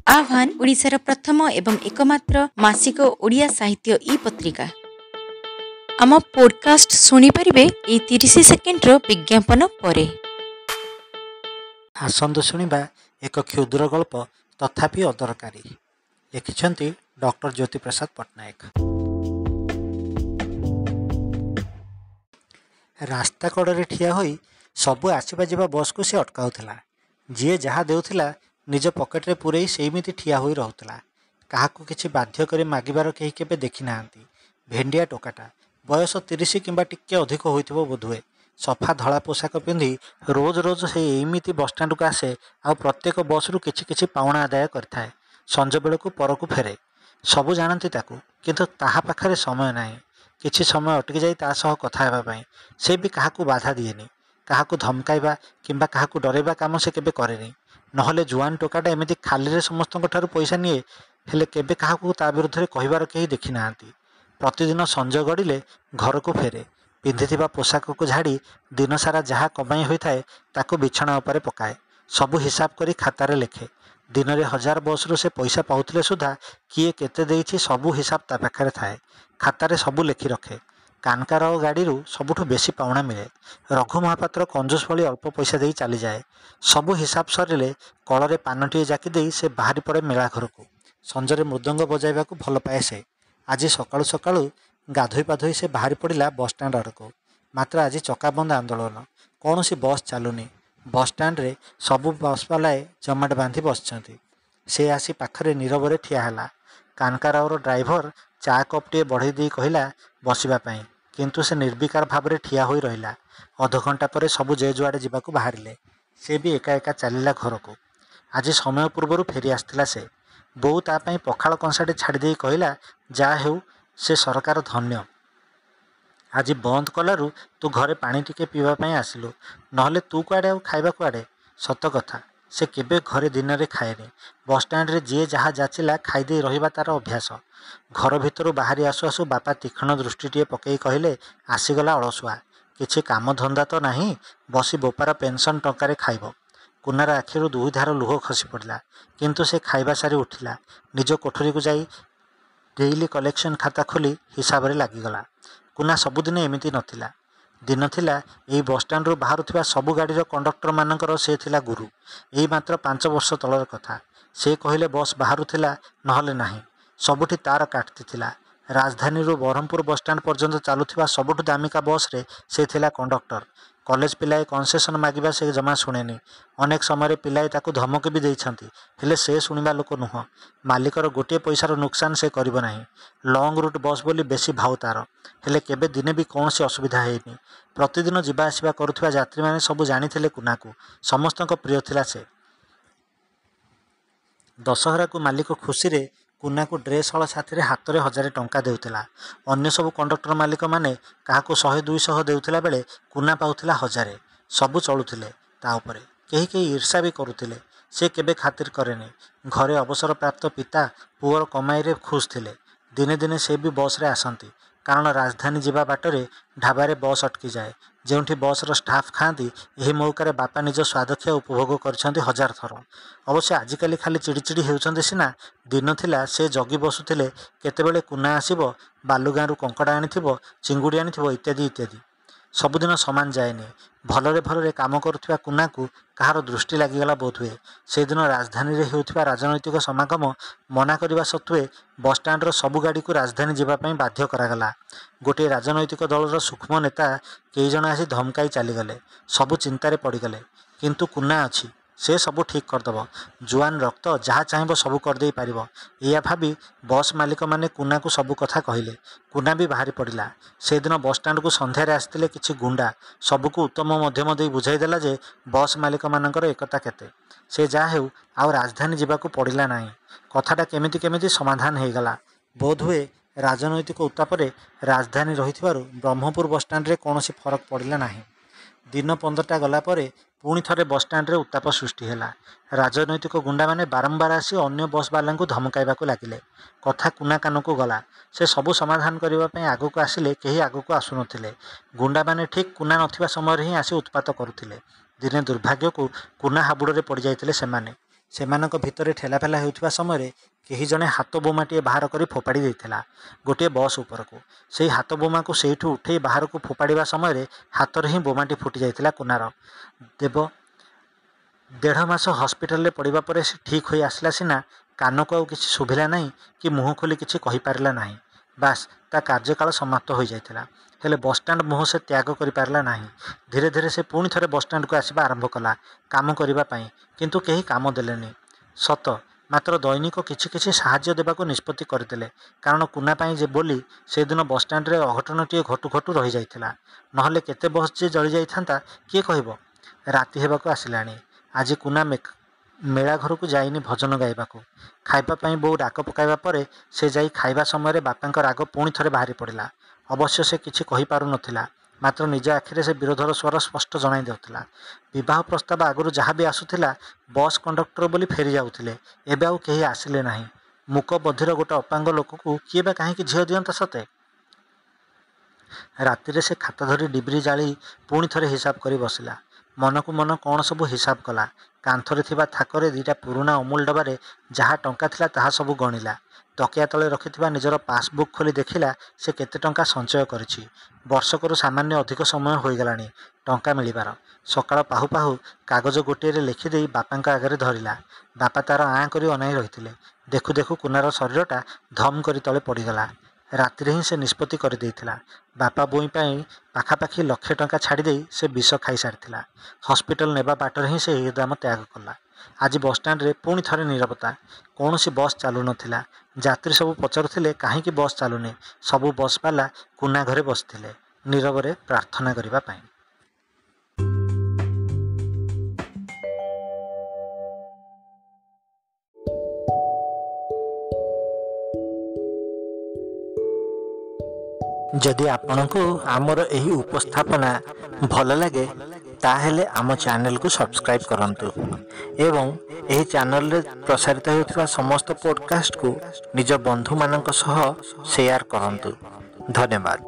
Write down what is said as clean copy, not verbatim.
आह्वान ओडिशार प्रथम एवं एकमात्र मासिक ओडिया साहित्य ई पत्रिका। आम पॉडकास्ट सुनी परिबे ए 30 सेकेंड रो विज्ञापन परे। आसंद शुणिबा एक क्षुद्र गल्प तथापि अदरकारी। लिखिछंती डॉक्टर ज्योति प्रसाद पट्टनायक। रास्ता कड़े ठिया होई सबु आसवा जावा बस को से अटकाउथिला। जी जहाँ देउथिला निज पकेट रे पुरई सेमिति ठिया होई रहुथिला। काहाकु किछि बाध्य करी मागिबार केही केबे देखि नाहांती। भेंडिया टोकाटा बयस 30 किंबा टिके अधिक होइथिबो बोधुए। सफा धला पोशाक पिंधि रोज रोज से एमिति बसस्टाण्ड को आसे आ प्रत्येक बस रु किछि किछि पाउणा आदाय करथाए। संज बेलकु परकु फेरे। सबु जानती ताकू, किंतु ताहा पाखरे समय नाही। किछि समय अटकी जाई ता सह कथा हेबा पई। से भी काहाकू बाधा दिएनी। काहाकू धमकाइबा किंबा काहाकू डरेबा काम से केबे करेनी। नहले जुआन टोकाटा एमिति खाली रे समस्तक ठारू पैसा निए, हेले केबे काहाकू ता विरुद्ध रे कहिबार केही देखि नाहांती। प्रतिदिन संज गड़िले घर को फेरे। पिंधिथिबा पोशाक को झाड़ी दिन सारा जहाँ कमाई होइथाए ताकू बिछଣା उपरे पकाए। सबु हिसाब करी खातारे लेखे। दिन रे 1000 बस रु से पैसा पाउथिले सुधा किए केते देइछि सबु हिसाब ता पाखरे थाए। खातारे सबु लेखि रखे। कानकार गाड़ी रु सबुठु बेसी पाउणा मिले। रघु महापात्र कंजूस भली अल्प पैसा देई चली जाए। सबु हिसाब सरिले कलरे पानटीए जाकी देई से बाहरी पड़े मेला घर को। संजरे मृदंग बजाइबाकू भल पाए से। आज सकाळु सकाळु गाधोई पाधोई से बाहरी पड़ा बसस्टाण्ड आड़क। मात्र आज चकाबंद आंदोलन। कौन सी बस चलुनी। बसस्टाण्ड रे सबु बस वालाए जमाट बांधि बसचंती। से आसी पाखरे नीरव ठिया हैला। कानकार ड्राइवर चा कप टे बढ़ई दी कहला बसिबा पई, किंतु से निर्विकार भाव में ठिया होई रहिला। अध घंटा पर सबु जे जुआड़े जीवाकू बाहरिले। से भी एका एका चलिला घर को। आज समय पूर्वर फेरी आसथिला से। बोऊ ता पई पखाल कंसाटे छाड़ी देई कहला, जा हेउ से सरकार धन्य। आज बंद कलारू तू घरे पानी टिके पीवा पई आसिलु, नहले तू कुआडे आ खाइबा कुआडे। सत कथा, से केबे घरे दिन रे खाएनी। बसस्टाण्ड रे जी जहाँ जाचिला खाईदे रहिबा तार अभ्यास। घर भितरु बाहरी आसु आसु बापा तीक्ष्ण दृष्टि पकई कहले, आसीगला अलसुआ। किछि काम धंदा तो नाही, बसी बोपार पेंशन टंकारे खाइब। कुनार आखिरु दुई धार लुह खसी पड़ला, किंतु से खाइबा सारी उठिला। निज कोठरी को जाई डेली कलेक्शन खाता खोली हिसाब रे लागिगला। कुना सबुदिन एमिति नथिला। दिन थिला एई बसस्टाण्ड रु बाहरुथिबा सबु गाड़ीर कंडक्टर मानकर से थिला गुरु। एई मात्र 5 वर्ष तलर कथा। से कहले बस बाहरुथिला नहले नाही। सबुठी तार काटती थिला। राजधानी रु बरहमपुर बसस्टाण्ड पर्यंत चालुथिबा सबुठु दामिका बस रे से थिला कंडक्टर। कॉलेज पिलाए कन्सेसन मागिबा से जमा शुणेनी। अनेक समय पिलाए ताकू धमक भी देइछंती, हेले से शुणिबा लोक नुह। मालिकर गोटे पैसार नुकसान से करिब नाही। लॉन्ग रूट बस बोली बेसी भाव तार, हेले केबे दिने भी कौनसी असुविधा हेनी। प्रतिदिन जिबा आसिबा करुथिबा यात्री माने सबु जानिथिले कुनाकू। समस्तक प्रिय थिला से। दशहरा को मालिक खुशी रे कुना को ड्रेस हल साथी हाथ में 1000 टंका देउथिला। अन्य सब कंडक्टर मालिक माने काहाकू 100-200 देउथिला बेले कुना पाउथिला 1000। सबु चलुथिले ता उपरे। केही केही ईर्षा भी करुथिले। से केबे खातिर करेनी। घरे अवसर प्राप्त पिता पुअर कमाई रे खुश थिले। दिने दिने से भी बस रे आसंती, कारण राजधानी जीवा बाटरे ढाबारे बस अटकी जाए। जोंठी बस रो स्टाफ खाती यही मौका बापा निज स्वादख्या उपभोग करछंती 1000 थर। अवश्य आजिकाली खाली चिड़चिड़ी हेउछंती सिना, दिन थिला से जगी बसुथिले केतेबेले कुना आसीबो, बालुगाँ रु कंकड़ा आनिथिबो, चिंगुड़ी आनिथिबो इत्यादि इत्यादि। सबुदिन समान जाएनी। भलरे भलरे काम करुथिबा कुनाकू कहार दृष्टि लागिगला बोधुए। से दिन राजधानी रे हेउथिबा राजनैतिक समागम मना करिबा सत्वे बसस्टाण्ड रो सबु गाड़ी को राजधानी जीवा पई बाध्य करागला। गोटे राजनैतिक दलर सूक्ष्म नेता कई जण आसी धमकाई चलीगले। सबु चिंतारे पड़ीगले, किंतु कुना अछि, से सबु ठीक करदेव। जुआन रक्त जहाँ चाहब सबू करदे पारिब। या भावी बस मालिक माने कुना को सबु कथा कहले। कुना भी बाहरी पड़ा। से दिन बसस्टाण्ड को संध्यारे आसते किछि गुंडा सबुको उत्तम मध्यम दे बुझाईदेला जे बस मालिक मानकर एकता केते। से जा हेउ आउ राजधानी जीवाकू पड़िला नाही। कथाटा केमिति केमिति समाधान हो गला। बोध हुए राजनैतिक उत्तापरे राजधानी रहिथिबारु ब्रह्मपुर बसस्टाण्ड रे कौनसी फरक पड़िला नाही। दिन 15टा गला परे पुणी थरे बसस्टाण्ड रे उत्ताप सृष्टि हैला। राजनैतिक गुंडा माने बारंबार आसी अन्य बस बालांकू धमकाइबाकू लागिले। कथा कुना कानकू गला। से सबू समाधान करने पे आगक आसिले केही आगक आसु नथिले। गुंडा माने ठीक कुना नथिबा समय ही आसी उत्पात करुथिले। दिने दुर्भाग्य को कुना हाबुड़े पड़ जाइतिले सेमाने। ସେମାନଙ୍କ ଭିତରେ ଠେଲାପେଲା ହେଉଥିବା ସମୟରେ କେହି ଜଣେ ହାତ ବୋମାଟିଏ ବାହାର କରି ଫୋପାଡ଼ି ଦେଇଥିଲା ଗୋଟିଏ ବସ୍ ଉପରକୁ। ସେହି ହାତ ବୋମାକୁ ସେଇଠୁ ଉଠେଇ ବାହାରକୁ ଫୋପାଡ଼ିବା ସମୟରେ ହାତରେ ହିଁ ବୋମାଟି ଫୁଟି ଯାଇଥିଲା କୁନାର। ଦେବ 1.5 ମାସ ହସ୍ପିଟାଲରେ ପଡ଼ିବା ପରେ ସେ ଠିକ୍ ହୋଇ ଆସିଲା ସିନା, କାନକୁ ଆଉ କିଛି ଶୁଭିଲା ନାହିଁ କି ମୁହଁ ଖୋଲି କିଛି କହିପାରିଲା ନାହିଁ। ବାସ୍, ତା କାର୍ଯ୍ୟକାଳ ସମାପ୍ତ ହୋଇଯାଇଥିଲା। ହେଲେ ବସ୍ଷ୍ଟାଣ୍ଡ ମୋହ ସେ ତ୍ୟାଗ କରିପାରିଲା ନାହିଁ। ଧୀରେ ଧୀରେ ସେ ପୁଣି ଥରେ ବସ୍ଷ୍ଟାଣ୍ଡକୁ ଆସିବା ଆରମ୍ଭ କଲା କାମ କରିବା ପାଇଁ, କିନ୍ତୁ କେହି କାମ ଦେଲେନି। ସତ, ମାତ୍ର ଦୈନିକ କିଛି କିଛି ସାହାଯ୍ୟ ଦେବାକୁ ନିଷ୍ପତ୍ତି କରିଦେଲେ, କାରଣ କୁନା ପାଇଁ ଯେ ବୋଲି ସେଦିନ ବସ୍ଷ୍ଟାଣ୍ଡରେ ଅଘଟଣଟିଏ ଘଟୁ ଘଟୁ ରହିଯାଇଥିଲା। ନହେଲେ କେତେ ବସ୍ ଯେ ଜଳିଯାଇଥାନ୍ତା କିଏ କହିବ। ରାତି ହେବାକୁ ଆସିଲାଣି। ଆଜି କୁନା ମେଳା ଘରକୁ ଯାଇନି ଭଜନ ଗାଇବାକୁ। ଖାଇବା ପାଇଁ ବୋଉ ଡାକ ପକାଇବା ପରେ ସେ ଯାଇ ଖାଇବା ସମୟରେ ବାପାଙ୍କ ରାଗ ପୁଣି ଥରେ ବାହାରି ପଡ଼ିଲା। ଅବଶ୍ୟ ସେ କିଛି କହିପାରୁନଥିଲା, ମାତ୍ର ନିଜ ଆଖିରେ ସେ ବିରୋଧର ସ୍ୱର ସ୍ପଷ୍ଟ ଜଣାଇ ଦେଉଥିଲା। ବିବାହ ପ୍ରସ୍ତାବ ଆଗରୁ ଯାହା ବି ଆସୁଥିଲା, ବସ୍ କଣ୍ଡକ୍ଟର ବୋଲି ଫେରି ଯାଉଥିଲେ। ଏବେ ଆଉ କେହି ଆସିଲେ ନାହିଁ। ମୂକ ବଧିର ଗୋଟେ ଅପାଙ୍ଗ ଲୋକକୁ କିଏ ବା କାହିଁକି ଝିଅ ଦିଅନ୍ତା ସତେ? ରାତିରେ ସେ ଖାତା ଧରି ଡିବିରି ଜାଳି ପୁଣି ଥରେ ହିସାବ କରି ବସିଲା। ମନକୁ ମନ କ'ଣ ସବୁ ହିସାବ କଲା। କାନ୍ଥରେ ଥିବା ଥାକରେ 2ଟା ପୁରୁଣା ଅମୁଲ ଡବାରେ ଯାହା ଟଙ୍କା ଥିଲା ତାହା ସବୁ ଗଣିଲା। ତକିଆ ତଳେ ରଖିଥିବା ନିଜର ପାସବୁକ୍ ଖୋଲି ଦେଖିଲା ସେ କେତେ ଟଙ୍କା ସଞ୍ଚୟ କରିଛି। ବର୍ଷକରୁ ସାମାନ୍ୟ ଅଧିକ ସମୟ ହୋଇଗଲାଣି ଟଙ୍କା ମିଳିବାର। ସକାଳ ପାହୁ ପାହୁ କାଗଜ ଗୋଟିଏରେ ଲେଖିଦେଇ ବାପାଙ୍କ ଆଗରେ ଧରିଲା। ବାପା ତାର ଆଁ କରି ଅନାଇ ରହିଥିଲେ। ଦେଖୁ ଦେଖୁ କୁନାର ଶରୀରଟା ଧମ୍ କରି ତଳେ ପଡ଼ିଗଲା। ରାତିରେ ହିଁ ସେ ନିଷ୍ପତ୍ତି କରିଦେଇଥିଲା। ବାପା ବୋଇଁ ପାଇଁ ପାଖାପାଖି 1,00,000 ଟଙ୍କା ଛାଡ଼ିଦେଇ ସେ ବିଷ ଖାଇସାରିଥିଲା। ହସ୍ପିଟାଲ ନେବା ବାଟରେ ହିଁ ସେ ଏହି ଦାମ ତ୍ୟାଗ କଲା। ଆଜି ବସ୍ଷ୍ଟାଣ୍ଡରେ ପୁଣି ଥରେ ନୀରବତା। କୌଣସି ବସ୍ ଚାଲୁନଥିଲା। ଯାତ୍ରୀ ସବୁ ପଚାରୁଥିଲେ କାହିଁକି ବସ୍ ଚାଲୁନି। ସବୁ ବସ୍ବାଲା କୁନା ଘରେ ବସିଥିଲେ ନୀରବରେ ପ୍ରାର୍ଥନା କରିବା ପାଇଁ। ଯଦି ଆପଣଙ୍କୁ ଆମର ଏହି ଉପସ୍ଥାପନା ଭଲ ଲାଗେ, ତାହେଲେ ଆମ ଚ୍ୟାନେଲକୁ ସବସ୍କ୍ରାଇବ୍ କରନ୍ତୁ ଏବଂ ଏହି ଚ୍ୟାନେଲରେ ପ୍ରସାରିତ ହେଉଥିବା ସମସ୍ତ ପଡ଼କାଷ୍ଟକୁ ନିଜ ବନ୍ଧୁମାନଙ୍କ ସହ ସେୟାର କରନ୍ତୁ। ଧନ୍ୟବାଦ।